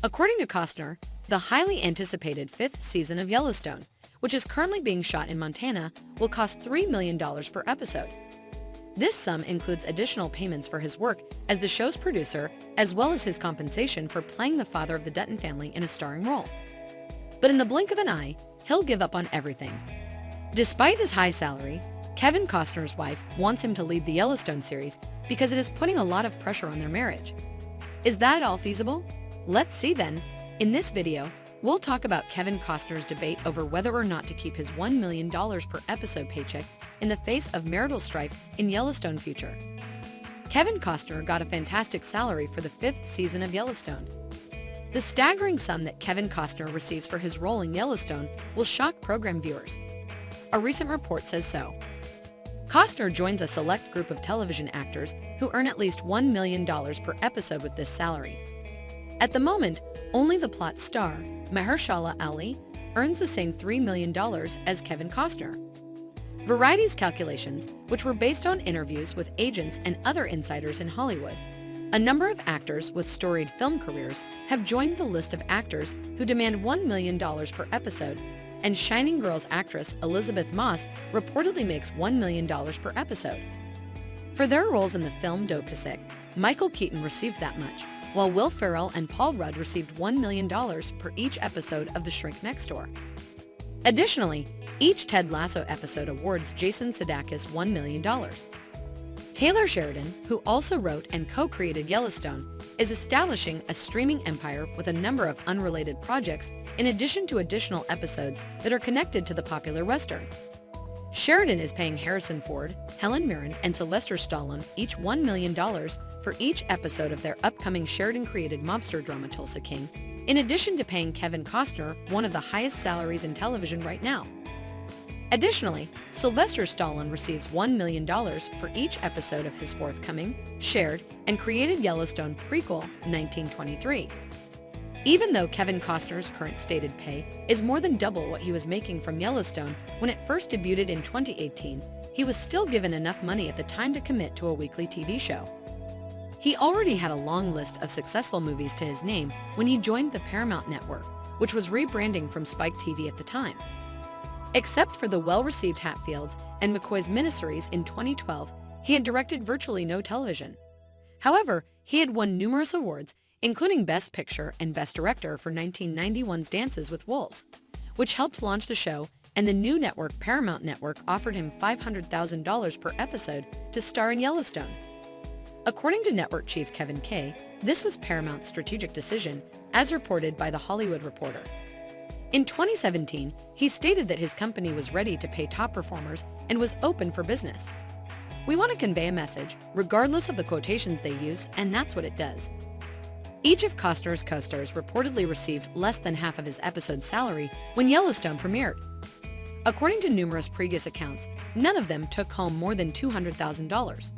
According to Costner, the highly anticipated fifth season of Yellowstone, which is currently being shot in Montana, will cost $3 million per episode. This sum includes additional payments for his work as the show's producer, as well as his compensation for playing the father of the Dutton family in a starring role. But in the blink of an eye, he'll give up on everything. Despite his high salary, Kevin Costner's wife wants him to lead the Yellowstone series because it is putting a lot of pressure on their marriage. Is that all feasible? Let's see then. In this video, we'll talk about Kevin Costner's debate over whether or not to keep his $1 million per episode paycheck in the face of marital strife in Yellowstone future. Kevin Costner got a fantastic salary for the fifth season of Yellowstone. The staggering sum that Kevin Costner receives for his role in Yellowstone will shock program viewers. A recent report says so. Costner joins a select group of television actors who earn at least $1 million per episode with this salary. At the moment, only the plot star, Mahershala Ali, earns the same $3 million as Kevin Costner. Variety's calculations, which were based on interviews with agents and other insiders in Hollywood, a number of actors with storied film careers have joined the list of actors who demand $1 million per episode, and Shining Girls actress Elizabeth Moss reportedly makes $1 million per episode. For their roles in the film Dopesick, Michael Keaton received that much, while Will Ferrell and Paul Rudd received $1 million per each episode of The Shrink Next Door. Additionally, each Ted Lasso episode awards Jason Sudeikis $1 million. Taylor Sheridan, who also wrote and co-created Yellowstone, is establishing a streaming empire with a number of unrelated projects in addition to additional episodes that are connected to the popular Western. Sheridan is paying Harrison Ford, Helen Mirren, and Sylvester Stallone each $1 million for each episode of their upcoming Sheridan-created mobster drama Tulsa King, in addition to paying Kevin Costner one of the highest salaries in television right now. Additionally, Sylvester Stallone receives $1 million for each episode of his forthcoming, shared, and created Yellowstone prequel, 1923. Even though Kevin Costner's current stated pay is more than double what he was making from Yellowstone when it first debuted in 2018, he was still given enough money at the time to commit to a weekly TV show. He already had a long list of successful movies to his name when he joined the Paramount Network, which was rebranding from Spike TV at the time. Except for the well-received Hatfields and McCoy's miniseries in 2012, he had directed virtually no television. However, he had won numerous awards, including Best Picture and Best Director for 1991's Dances with Wolves, which helped launch the show, and the new network Paramount Network offered him $500,000 per episode to star in Yellowstone. According to network chief Kevin Kay, this was Paramount's strategic decision, as reported by The Hollywood Reporter. In 2017, he stated that his company was ready to pay top performers and was open for business. "We want to convey a message, regardless of the quotations they use, and that's what it does." Each of Costner's co-stars reportedly received less than half of his episode's salary when Yellowstone premiered. According to numerous previous accounts, none of them took home more than $200,000.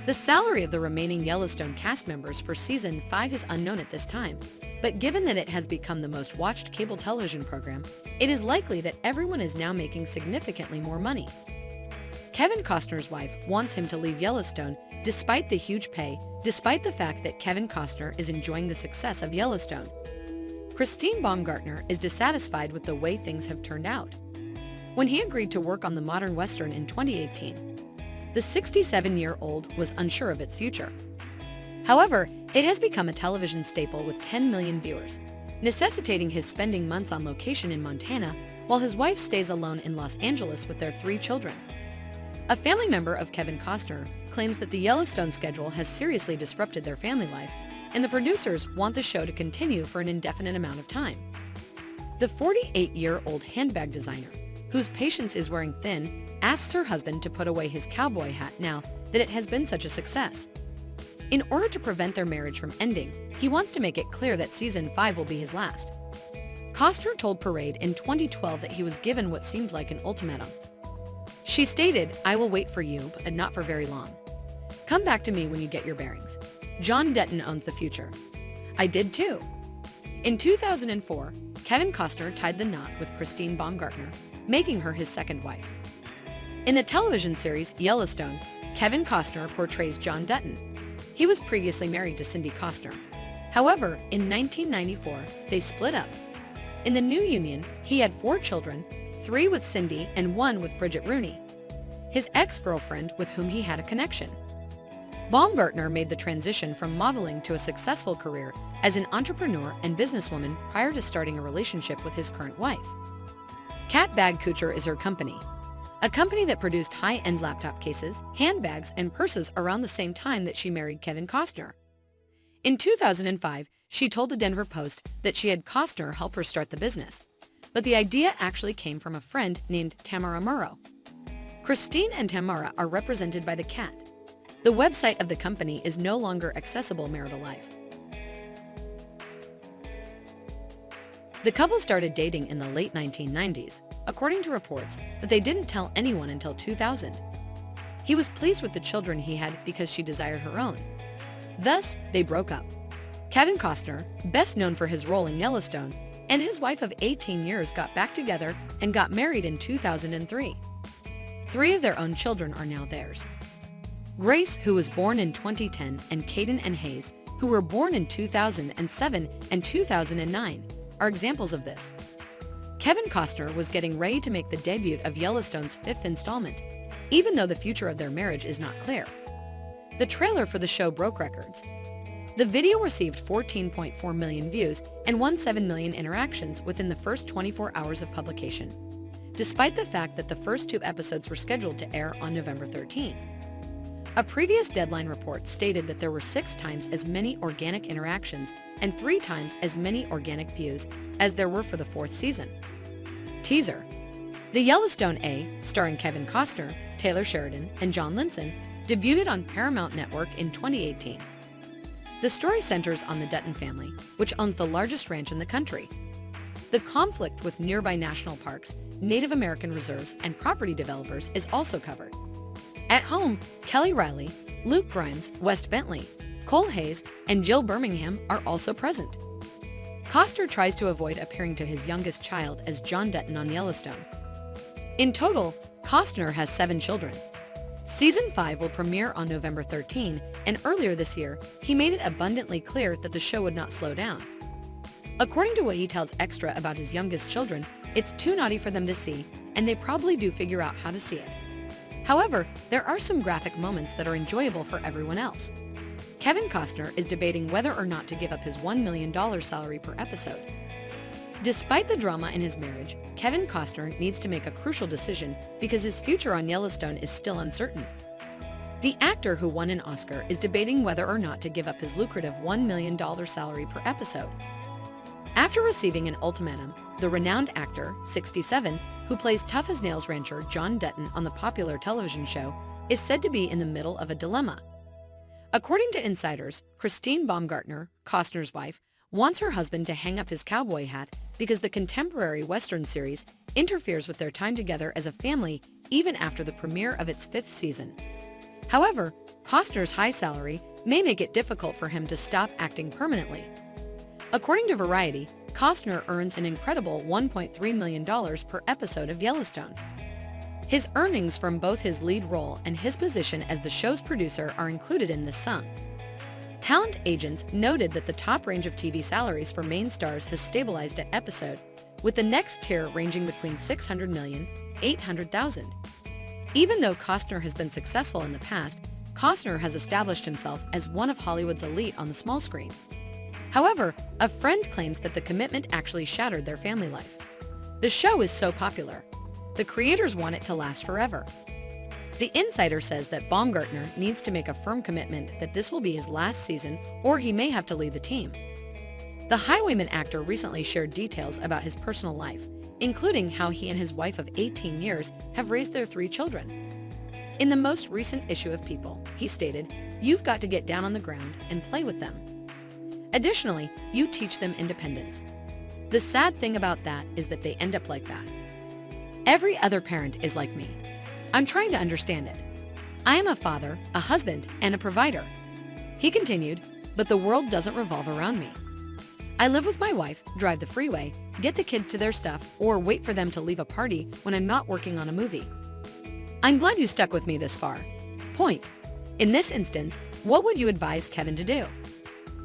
The salary of the remaining Yellowstone cast members for Season 5 is unknown at this time, but given that it has become the most watched cable television program, it is likely that everyone is now making significantly more money. Kevin Costner's wife wants him to leave Yellowstone despite the huge pay, despite the fact that Kevin Costner is enjoying the success of Yellowstone. Christine Baumgartner is dissatisfied with the way things have turned out. When he agreed to work on the modern Western in 2018, the 67-year-old was unsure of its future. However, it has become a television staple with 10 million viewers, necessitating his spending months on location in Montana while his wife stays alone in Los Angeles with their 3 children. A family member of Kevin Costner claims that the Yellowstone schedule has seriously disrupted their family life, and the producers want the show to continue for an indefinite amount of time. The 48-year-old handbag designer, whose patience is wearing thin, asks her husband to put away his cowboy hat now that it has been such a success. In order to prevent their marriage from ending, he wants to make it clear that Season 5 will be his last. Costner told Parade in 2012 that he was given what seemed like an ultimatum. She stated, "I will wait for you, but not for very long. Come back to me when you get your bearings. John Dutton owns the future." I did too. In 2004, Kevin Costner tied the knot with Christine Baumgartner, making her his second wife. In the television series Yellowstone, Kevin Costner portrays John Dutton. He was previously married to Cindy Costner. However, in 1994, they split up. In the new union, he had 4 children, 3 with Cindy and 1 with Bridget Rooney, his ex-girlfriend with whom he had a connection. Baumgartner made the transition from modeling to a successful career as an entrepreneur and businesswoman prior to starting a relationship with his current wife. Cat Bag Couture is her company, a company that produced high-end laptop cases, handbags, and purses around the same time that she married Kevin Costner. In 2005, she told the Denver Post that she had Costner help her start the business, but the idea actually came from a friend named Tamara Murrow. Christine and Tamara are represented by the cat. The website of the company is no longer accessible. Marital life. The couple started dating in the late 1990s, according to reports, but they didn't tell anyone until 2000. He was pleased with the children he had because she desired her own. Thus, they broke up. Kevin Costner, best known for his role in Yellowstone, and his wife of 18 years got back together and got married in 2003. 3 of their own children are now theirs. Grace, who was born in 2010, and Caden and Hayes, who were born in 2007 and 2009, are examples of this. Kevin Costner was getting ready to make the debut of Yellowstone's 5th installment, even though the future of their marriage is not clear. The trailer for the show broke records. The video received 14.4 million views and won 7 million interactions within the first 24 hours of publication, despite the fact that the first 2 episodes were scheduled to air on November 13. A previous Deadline report stated that there were 6 times as many organic interactions and 3 times as many organic views as there were for the 4th season. Teaser. The Yellowstone A, starring Kevin Costner, Taylor Sheridan, and John Linson, debuted on Paramount Network in 2018. The story centers on the Dutton family, which owns the largest ranch in the country. The conflict with nearby national parks, Native American reserves, and property developers is also covered. At home, Kelly Riley, Luke Grimes, Wes Bentley, Cole Hayes, and Jill Birmingham are also present. Costner tries to avoid appearing to his youngest child as John Dutton on Yellowstone. In total, Costner has 7 children. Season 5 will premiere on November 13, and earlier this year, he made it abundantly clear that the show would not slow down. According to what he tells Extra about his youngest children, it's too naughty for them to see, and they probably do figure out how to see it. However, there are some graphic moments that are enjoyable for everyone else. Kevin Costner is debating whether or not to give up his $1 million salary per episode. Despite the drama in his marriage, Kevin Costner needs to make a crucial decision because his future on Yellowstone is still uncertain. The actor who won an Oscar is debating whether or not to give up his lucrative $1 million salary per episode. After receiving an ultimatum, the renowned actor, 67, who plays tough-as-nails rancher John Dutton on the popular television show, is said to be in the middle of a dilemma. According to insiders, Christine Baumgartner, Costner's wife, wants her husband to hang up his cowboy hat because the contemporary Western series interferes with their time together as a family even after the premiere of its 5th season. However, Costner's high salary may make it difficult for him to stop acting permanently. According to Variety, Costner earns an incredible $1.3 million per episode of Yellowstone. His earnings from both his lead role and his position as the show's producer are included in this sum. Talent agents noted that the top range of TV salaries for main stars has stabilized at episode, with the next tier ranging between $600 million and $800,000. Even though Costner has been successful in the past, Costner has established himself as one of Hollywood's elite on the small screen. However, a friend claims that the commitment actually shattered their family life. The show is so popular. The creators want it to last forever. The insider says that Baumgartner needs to make a firm commitment that this will be his last season or he may have to leave the team. The Highwayman actor recently shared details about his personal life, including how he and his wife of 18 years have raised their 3 children. In the most recent issue of People, he stated, "You've got to get down on the ground and play with them. Additionally, you teach them independence. The sad thing about that is that they end up like that. Every other parent is like me. I'm trying to understand it. I am a father, a husband, and a provider." He continued, "But the world doesn't revolve around me. I live with my wife, drive the freeway, get the kids to their stuff, or wait for them to leave a party when I'm not working on a movie. I'm glad you stuck with me this far. Point. In this instance, what would you advise Kevin to do?"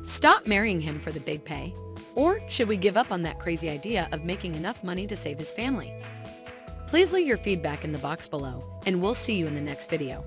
Stop marrying him for the big pay? Or should we give up on that crazy idea of making enough money to save his family? Please leave your feedback in the box below, and we'll see you in the next video.